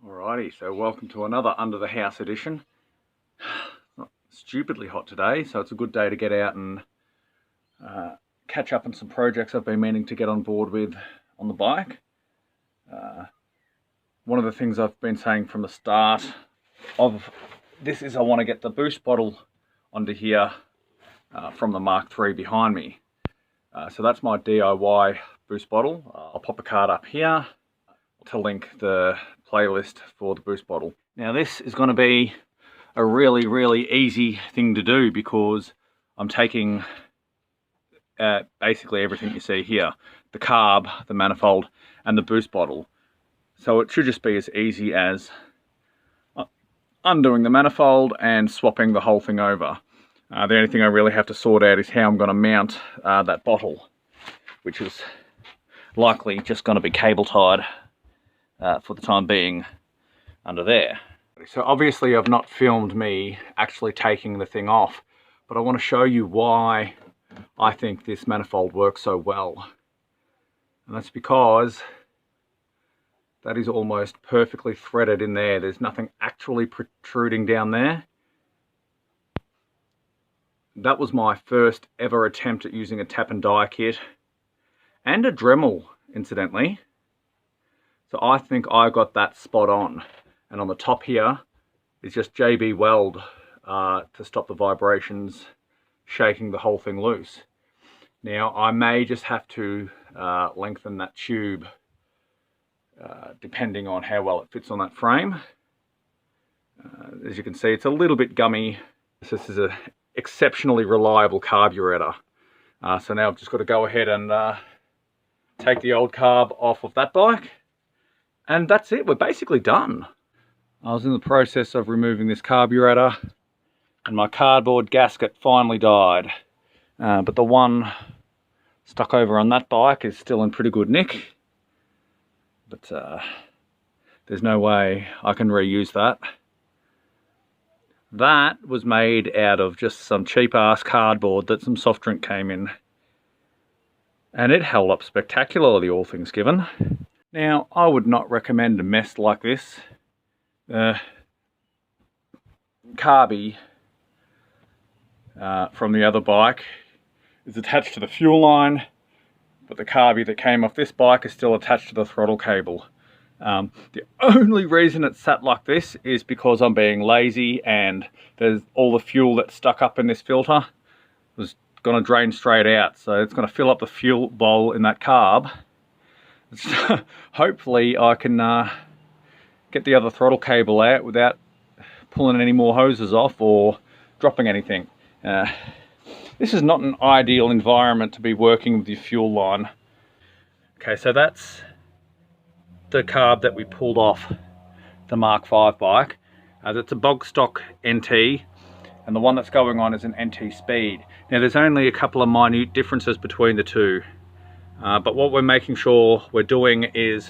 Alrighty, so welcome to another Under the House edition. Not stupidly hot today, so it's a good day to get out and catch up on some projects I've been meaning to get on board with on the bike. One of the things I've been saying from the start of this is I want to get the boost bottle onto here from the Mk5 behind me. So that's my DIY boost bottle. I'll pop a card up here to link the playlist for the boost bottle. Now this is going to be a really easy thing to do because I'm taking basically everything you see here, the carb, the manifold and the boost bottle. So it should just be as easy as undoing the manifold and swapping the whole thing over. The only thing I really have to sort out is how I'm going to mount that bottle, which is likely just going to be cable tied for the time being under there. So obviously I've not filmed me actually taking the thing off, but I want to show you why I think this manifold works so well. And that's because that is almost perfectly threaded in there. There's nothing actually protruding down there. That was my first ever attempt at using a tap and die kit and a Dremel, incidentally. So I think I got that spot on. And on the top here is just JB weld to stop the vibrations shaking the whole thing loose. Now I may just have to lengthen that tube depending on how well it fits on that frame. As you can see, it's a little bit gummy. This is an exceptionally reliable carburetor. So now I've just got to go ahead and take the old carb off of that bike. And that's it, we're basically done. I was in the process of removing this carburetor and my cardboard gasket finally died. But the one stuck over on that bike is still in pretty good nick. But there's no way I can reuse that. That was made out of just some cheap ass cardboard that some soft drink came in. And it held up spectacularly, all things given. Now, I would not recommend a mess like this. Carby from the other bike is attached to the fuel line, but the carby that came off this bike is still attached to the throttle cable. The only reason it's sat like this is because I'm being lazy and there's all the fuel that's stuck up in this filter was going to drain straight out, so it's going to fill up the fuel bowl in that carb. Hopefully I can get the other throttle cable out without pulling any more hoses off or dropping anything. This is not an ideal environment to be working with your fuel line. Okay, so that's the carb that we pulled off the Mk5 bike. That's a bog stock NT, and the one that's going on is an NT Speed. Now there's only a couple of minute differences between the two. But what we're making sure we're doing is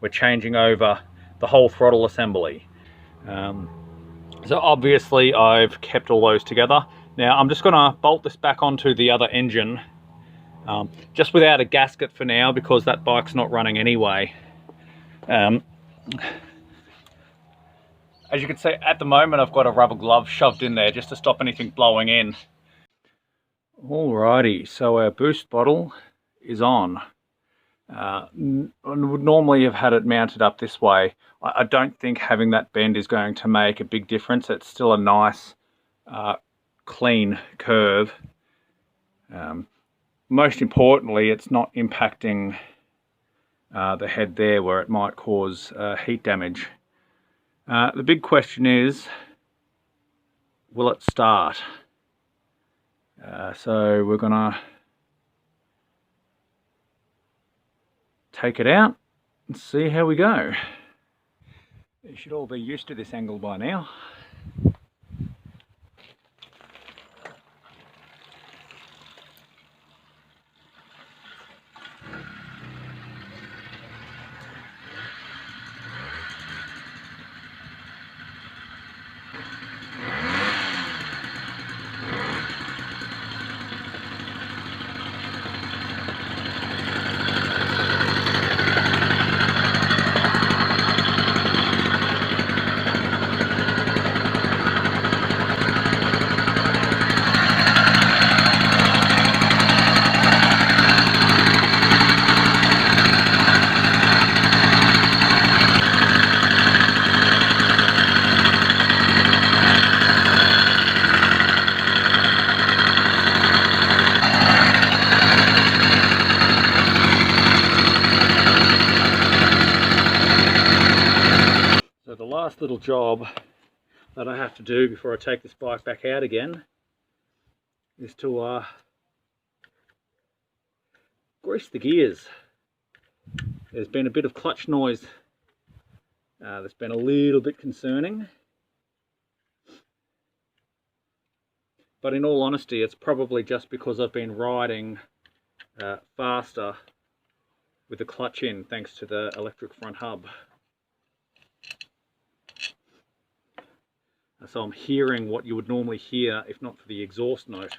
we're changing over the whole throttle assembly. So obviously I've kept all those together. Now I'm just going to bolt this back onto the other engine, just without a gasket for now because that bike's not running anyway. As you can see, at the moment I've got a rubber glove shoved in there just to stop anything blowing in. Alrighty, so our boost bottle is on. I would normally have had it mounted up this way. I don't think having that bend is going to make a big difference. It's still a nice clean curve. Most importantly, it's not impacting the head there where it might cause heat damage. The big question is, will it start? So we're gonna take it out and see how we go. You should all be used to this angle by now. the last little job that I have to do before I take this bike back out again is to grease the gears. There's been a bit of clutch noise that's been a little bit concerning, but in all honesty it's probably just because I've been riding faster with the clutch in, thanks to the electric front hub. So I'm hearing what you would normally hear if not for the exhaust note.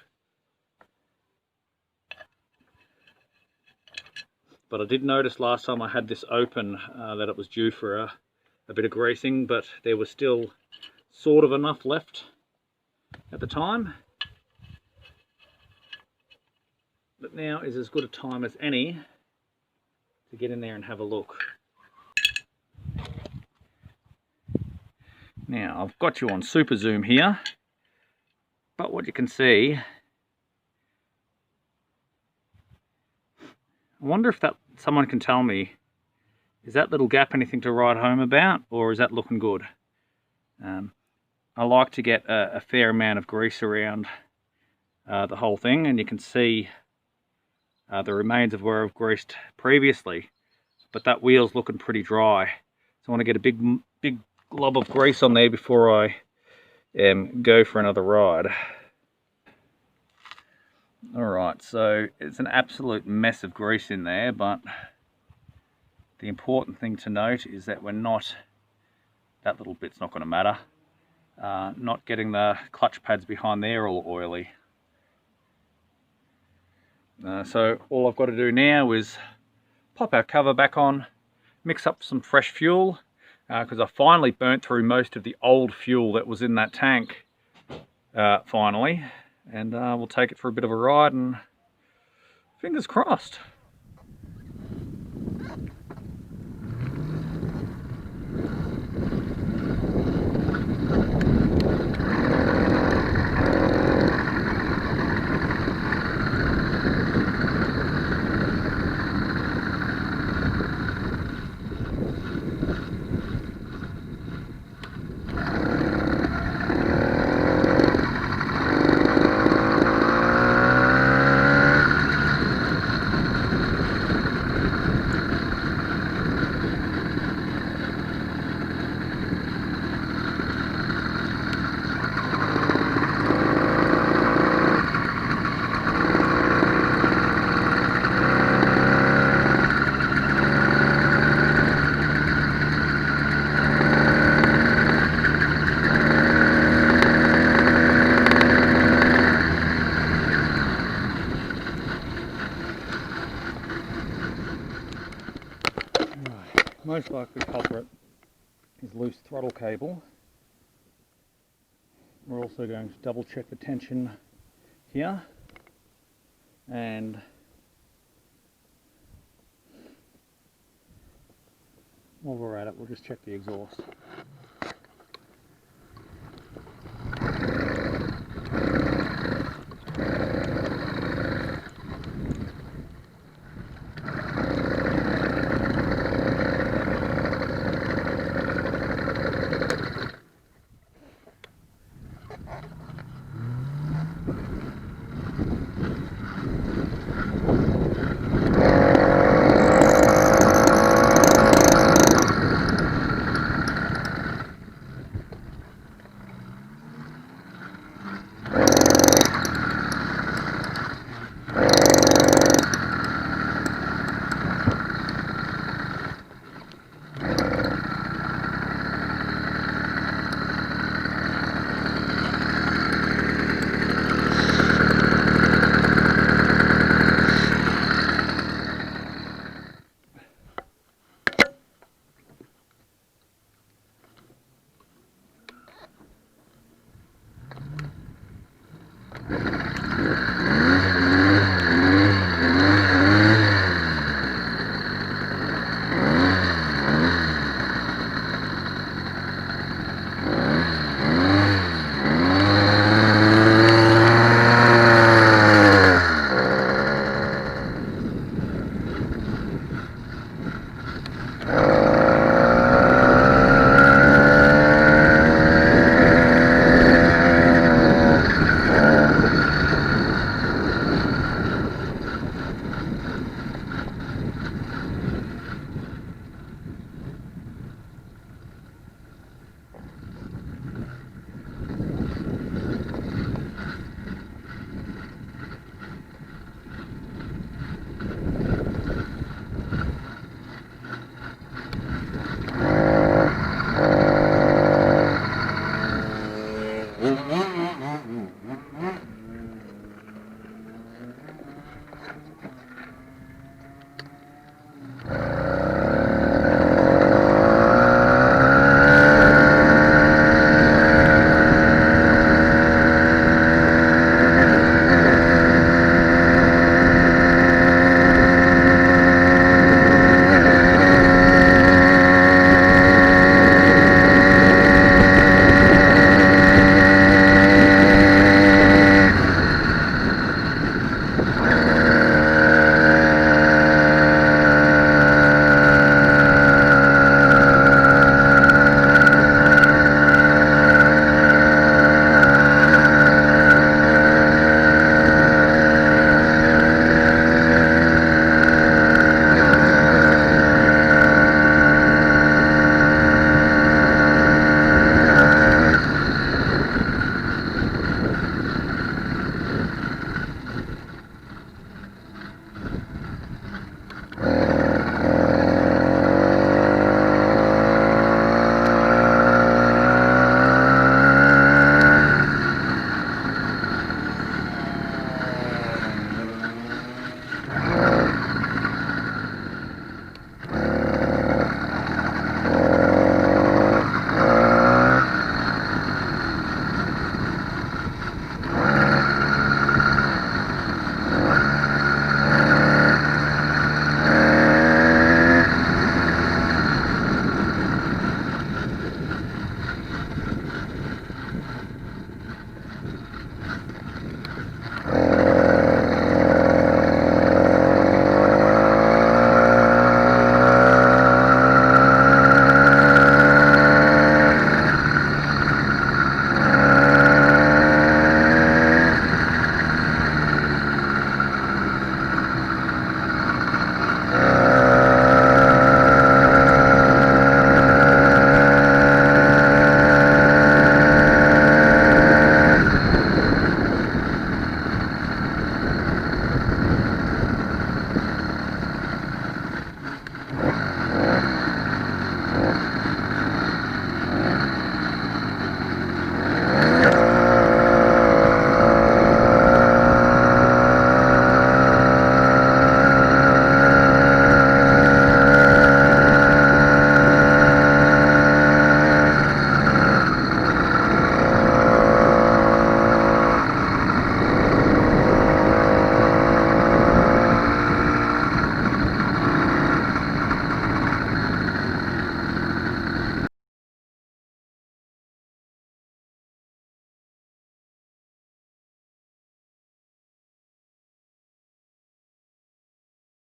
But I did notice last time I had this open that it was due for a bit of greasing, but there was still sort of enough left at the time. But now is as good a time as any to get in there and have a look. Now I've got you on super zoom here, but what you can see, I wonder if that someone can tell me, is that little gap anything to write home about, or is that looking good? I like to get a fair amount of grease around the whole thing, and you can see the remains of where I've greased previously, but that wheel's looking pretty dry. So I want to get a big glob of grease on there before I go for another ride. Alright, so it's an absolute mess of grease in there, but the important thing to note is that that little bit's not going to matter. Not getting the clutch pads behind there all oily. So all I've got to do now is pop our cover back on, mix up some fresh fuel, because I finally burnt through most of the old fuel that was in that tank finally, and we'll take it for a bit of a ride, and fingers crossed. Most likely culprit is loose throttle cable. We're also going to double check the tension here, and while we're at it, we'll just check the exhaust.